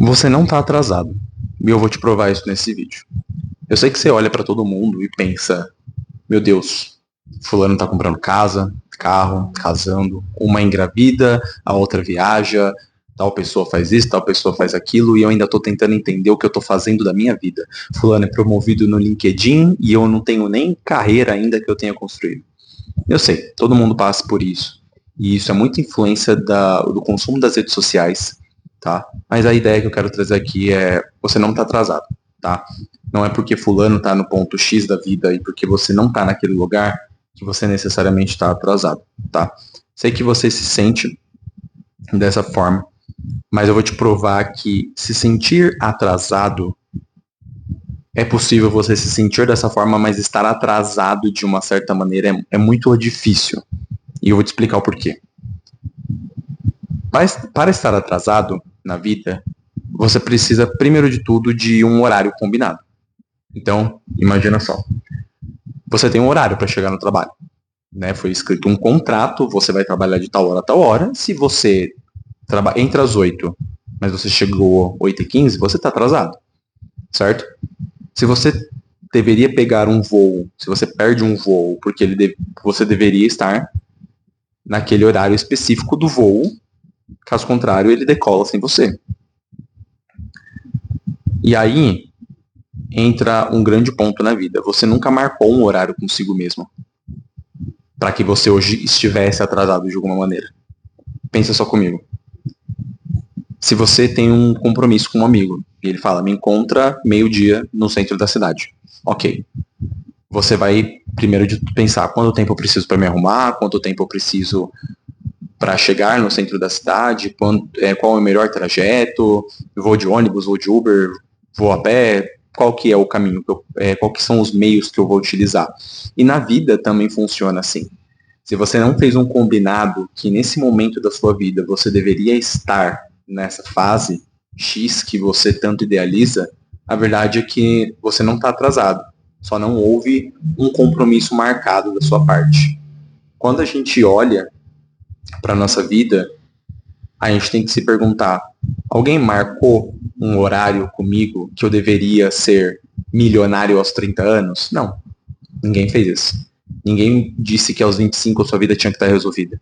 Você não tá atrasado. E eu vou te provar isso nesse vídeo. Eu sei que você olha pra todo mundo e pensa, meu Deus, fulano tá comprando casa, carro, casando, uma engravida, a outra viaja, tal pessoa faz isso, tal pessoa faz aquilo, e eu ainda tô tentando entender o que eu tô fazendo da minha vida. Fulano é promovido no LinkedIn e eu não tenho nem carreira ainda que eu tenha construído. Eu sei, todo mundo passa por isso. E isso é muita influência do consumo das redes sociais, tá? Mas a ideia que eu quero trazer aqui é, você não tá atrasado, tá? Não é porque fulano tá no ponto X da vida e porque você não tá naquele lugar que você necessariamente tá atrasado, tá? Sei que você se sente dessa forma, mas eu vou te provar que se sentir atrasado é possível você se sentir dessa forma, mas estar atrasado de uma certa maneira é muito difícil. E eu vou te explicar o porquê. Para estar atrasado na vida, você precisa, primeiro de tudo, de um horário combinado. Então, imagina só. Você tem um horário para chegar no trabalho. Né? Foi escrito um contrato, você vai trabalhar de tal hora a tal hora. Se você entra às 8, mas você chegou 8h15, você está atrasado. Certo? Se você deveria pegar um voo, se você perde um voo, porque você deveria estar naquele horário específico do voo, caso contrário, ele decola sem você. E aí entra um grande ponto na vida. Você nunca marcou um horário consigo mesmo para que você hoje estivesse atrasado de alguma maneira. Pensa só comigo. Se você tem um compromisso com um amigo e ele fala, me encontra meio-dia no centro da cidade. Ok. Você vai primeiro de pensar quanto tempo eu preciso para me arrumar, quanto tempo eu preciso para chegar no centro da cidade, qual é o melhor trajeto, vou de ônibus, vou de Uber, vou a pé, qual que é o caminho, qual que são os meios que eu vou utilizar. E na vida também funciona assim. Se você não fez um combinado que nesse momento da sua vida você deveria estar nessa fase X que você tanto idealiza, a verdade é que você não está atrasado. Só não houve um compromisso marcado da sua parte. Quando a gente olha para nossa vida, a gente tem que se perguntar, alguém marcou um horário comigo que eu deveria ser milionário aos 30 anos? Não, ninguém fez isso. Ninguém disse que aos 25 a sua vida tinha que estar resolvida.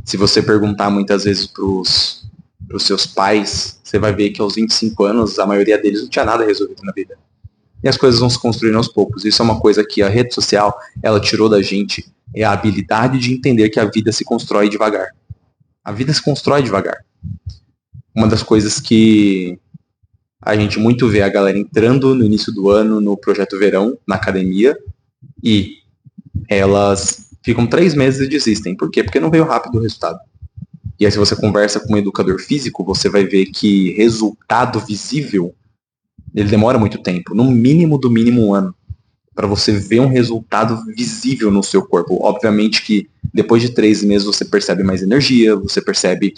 Se você perguntar muitas vezes para os seus pais, você vai ver que aos 25 anos a maioria deles não tinha nada resolvido na vida. E as coisas vão se construindo aos poucos. Isso é uma coisa que a rede social, ela tirou da gente, é a habilidade de entender que a vida se constrói devagar. A vida se constrói devagar. Uma das coisas que a gente muito vê a galera entrando no início do ano no Projeto Verão, na academia, e elas ficam 3 meses e desistem. Por quê? Porque não veio rápido o resultado. E aí se você conversa com um educador físico, você vai ver que resultado visível, ele demora muito tempo, no mínimo do mínimo 1 ano, para você ver um resultado visível no seu corpo. Obviamente que depois de 3 meses você percebe mais energia, você percebe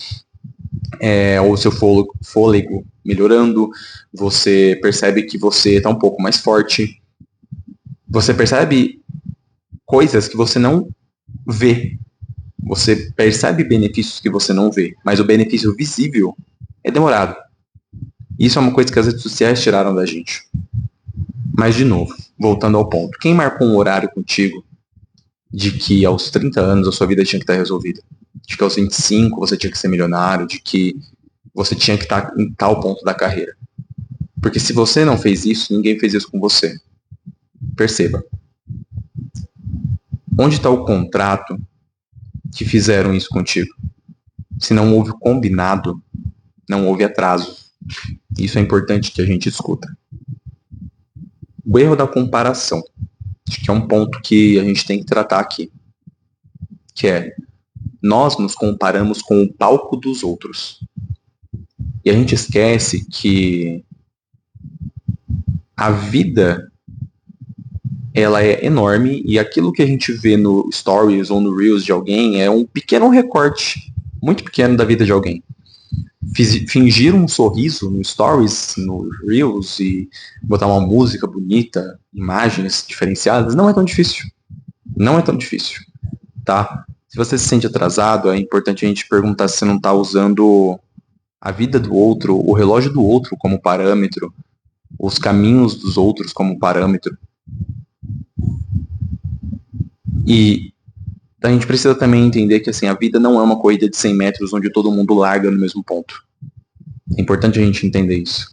o seu fôlego melhorando, você percebe que você está um pouco mais forte, você percebe coisas que você não vê, você percebe benefícios que você não vê, mas o benefício visível é demorado. Isso é uma coisa que as redes sociais tiraram da gente. Mas, de novo, voltando ao ponto, quem marcou um horário contigo de que aos 30 anos a sua vida tinha que estar resolvida? De que aos 25 você tinha que ser milionário, de que você tinha que estar em tal ponto da carreira? Porque se você não fez isso, ninguém fez isso com você. Perceba. Onde está o contrato que fizeram isso contigo? Se não houve combinado, não houve atraso. Isso é importante que a gente escuta. O erro da comparação. Acho que é um ponto que a gente tem que tratar aqui. Que é, nós nos comparamos com o palco dos outros. E a gente esquece que a vida, ela é enorme e aquilo que a gente vê no Stories ou no Reels de alguém é um pequeno recorte, muito pequeno da vida de alguém. Fingir um sorriso no Stories, no Reels e botar uma música bonita, imagens diferenciadas, não é tão difícil. Não é tão difícil, tá? Se você se sente atrasado, é importante a gente perguntar se você não está usando a vida do outro, o relógio do outro como parâmetro, os caminhos dos outros como parâmetro. E a gente precisa também entender que assim, a vida não é uma corrida de 100 metros onde todo mundo larga no mesmo ponto. É importante a gente entender isso.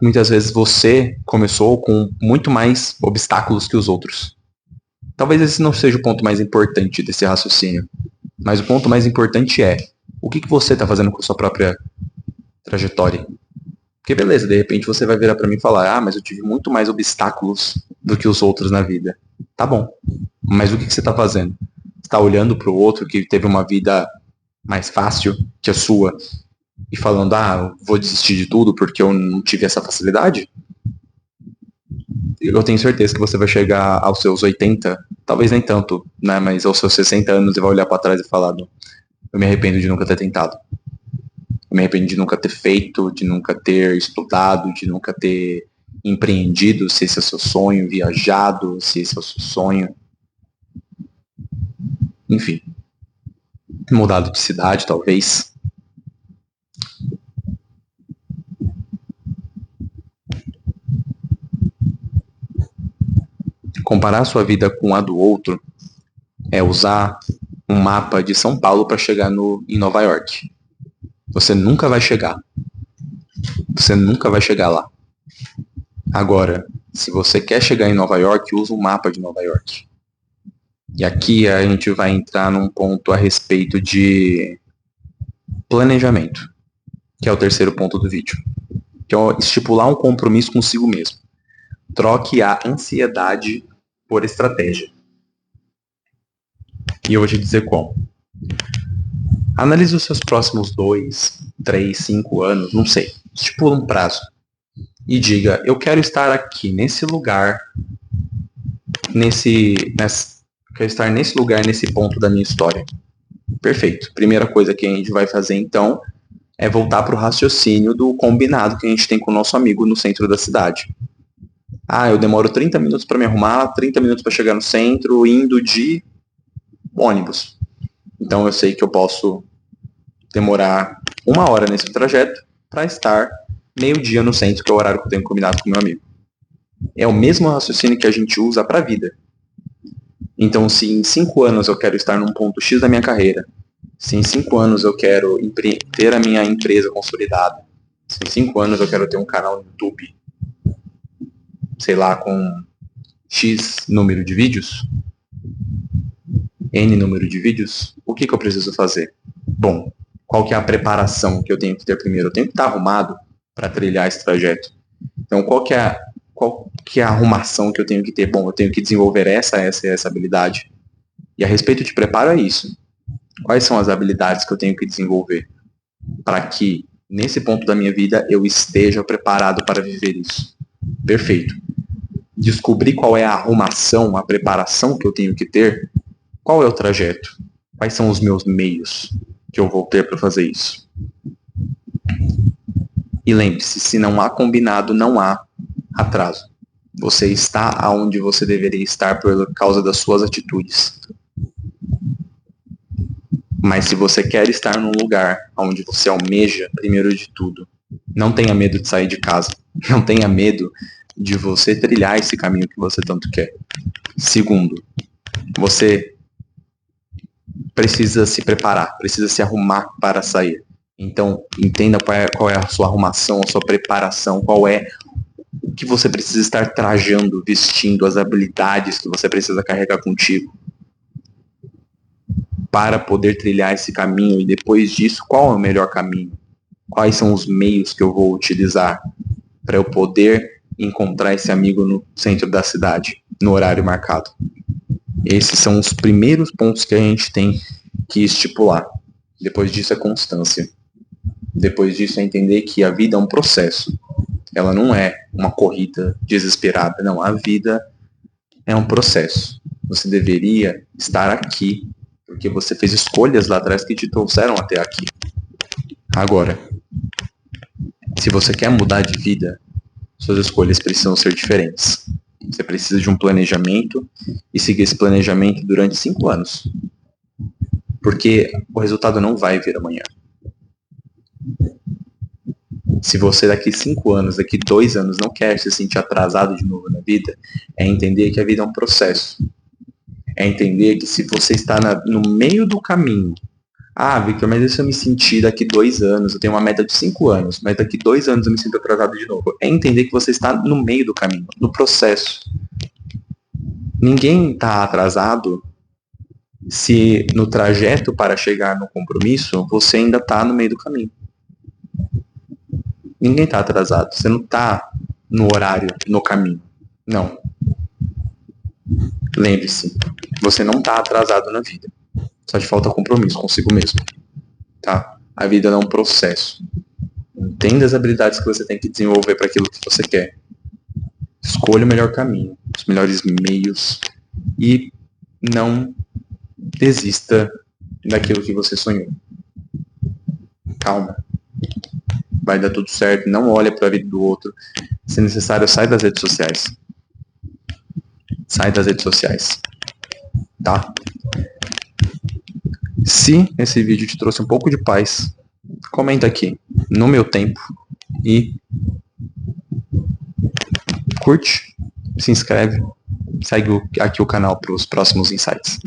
Muitas vezes você começou com muito mais obstáculos que os outros. Talvez esse não seja o ponto mais importante desse raciocínio. Mas o ponto mais importante é o que você está fazendo com a sua própria trajetória. Porque beleza, de repente você vai virar para mim e falar, mas eu tive muito mais obstáculos do que os outros na vida. Tá bom, mas o que você está fazendo? Você está olhando para o outro que teve uma vida mais fácil que a sua e falando, eu vou desistir de tudo porque eu não tive essa facilidade? Eu tenho certeza que você vai chegar aos seus 80, talvez nem tanto, né, mas aos seus 60 anos e vai olhar para trás e falar, eu me arrependo de nunca ter tentado. Eu me arrependo de nunca ter feito, de nunca ter estudado, de nunca ter empreendido, se esse é o seu sonho, viajado, se esse é o seu sonho. Enfim. Mudado de cidade, talvez. Comparar a sua vida com a do outro é usar um mapa de São Paulo para chegar em Nova York. Você nunca vai chegar. Você nunca vai chegar lá. Agora, se você quer chegar em Nova York, usa um mapa de Nova York. E aqui a gente vai entrar num ponto a respeito de planejamento, que é o terceiro ponto do vídeo. Que é estipular um compromisso consigo mesmo. Troque a ansiedade por estratégia. E eu vou te dizer como. Analise os seus próximos 2, 3, 5 anos, não sei. Estipula um prazo. E diga, eu quero estar aqui, nesse lugar, quero estar nesse lugar, nesse ponto da minha história. Perfeito. Primeira coisa que a gente vai fazer, então, é voltar para o raciocínio do combinado que a gente tem com o nosso amigo no centro da cidade. Eu demoro 30 minutos para me arrumar, 30 minutos para chegar no centro, indo de ônibus. Então eu sei que eu posso demorar 1 hora nesse trajeto para estar meio-dia no centro, que é o horário que eu tenho combinado com meu amigo. É o mesmo raciocínio que a gente usa para a vida. Então, se em 5 anos eu quero estar num ponto X da minha carreira, se em 5 anos eu quero ter a minha empresa consolidada, se em 5 anos eu quero ter um canal no YouTube, sei lá, com X número de vídeos, N número de vídeos, o que eu preciso fazer? Bom, qual que é a preparação que eu tenho que ter primeiro? Eu tenho que estar arrumado para trilhar esse trajeto. Então, qual que é a arrumação que eu tenho que ter? Bom, eu tenho que desenvolver essa habilidade. E a respeito de preparo é isso. Quais são as habilidades que eu tenho que desenvolver para que, nesse ponto da minha vida, eu esteja preparado para viver isso? Perfeito. Descobrir qual é a arrumação, a preparação que eu tenho que ter. Qual é o trajeto? Quais são os meus meios que eu vou ter para fazer isso? E lembre-se, se não há combinado, não há atraso. Você está aonde você deveria estar por causa das suas atitudes. Mas se você quer estar num lugar onde você almeja, primeiro de tudo, não tenha medo de sair de casa. Não tenha medo de você trilhar esse caminho que você tanto quer. Segundo, você precisa se preparar, precisa se arrumar para sair. Então, entenda qual é a sua arrumação, a sua preparação, qual é o que você precisa estar trajando, vestindo, as habilidades que você precisa carregar contigo para poder trilhar esse caminho. E depois disso, qual é o melhor caminho? Quais são os meios que eu vou utilizar para eu poder encontrar esse amigo no centro da cidade, no horário marcado? Esses são os primeiros pontos que a gente tem que estipular. Depois disso é constância. Depois disso é entender que a vida é um processo. Ela não é uma corrida desesperada. Não, a vida é um processo. Você deveria estar aqui porque você fez escolhas lá atrás que te trouxeram até aqui. Agora, se você quer mudar de vida, suas escolhas precisam ser diferentes. Você precisa de um planejamento e seguir esse planejamento durante 5 anos. Porque o resultado não vai vir amanhã. Se você daqui 5 anos, daqui 2 anos não quer se sentir atrasado de novo na vida, é entender que a vida é um processo. É entender que se você está no meio do caminho, Victor, mas e se eu me sentir daqui 2 anos, eu tenho uma meta de 5 anos, mas daqui 2 anos eu me sinto atrasado de novo. É entender que você está no meio do caminho, no processo. Ninguém está atrasado se no trajeto para chegar no compromisso, você ainda está no meio do caminho. Ninguém está atrasado. Você não está no horário, no caminho. Não. Lembre-se, você não está atrasado na vida. Só te falta compromisso consigo mesmo. Tá? A vida não é um processo. Entenda as habilidades que você tem que desenvolver para aquilo que você quer. Escolha o melhor caminho, os melhores meios e não desista daquilo que você sonhou. Calma. Vai dar tudo certo. Não olha para a vida do outro. Se necessário, sai das redes sociais. Sai das redes sociais. Tá? Se esse vídeo te trouxe um pouco de paz, comenta aqui, no meu tempo, e curte, se inscreve, segue aqui o canal para os próximos insights.